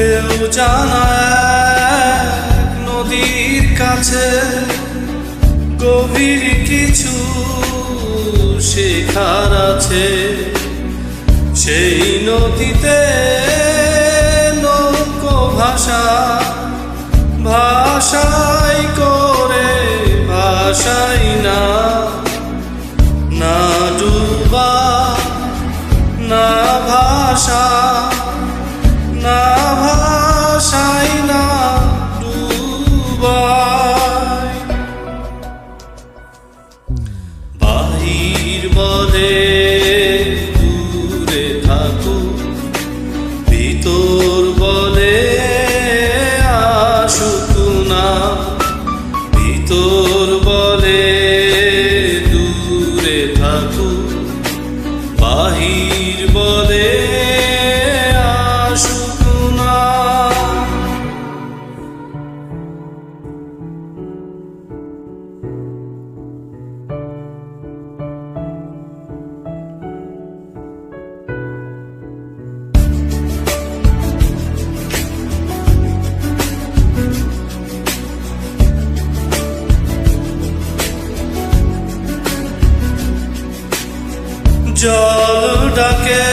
কেউ জানায় নদীর কাছে গভীর কিছু শেখার আছে। সেই নদীতে নৌকো ভাষা ভাষাই করে ভাষাই না, না ডুবা না ভাষা, না ভাষাই না ডুবাই। বাহির বলে দূরে থাকুক, ভিতর বলে আসুক না, ভিতর বলে দূরে থাকুক, বাহির বলে আসুক না। জল ডাকে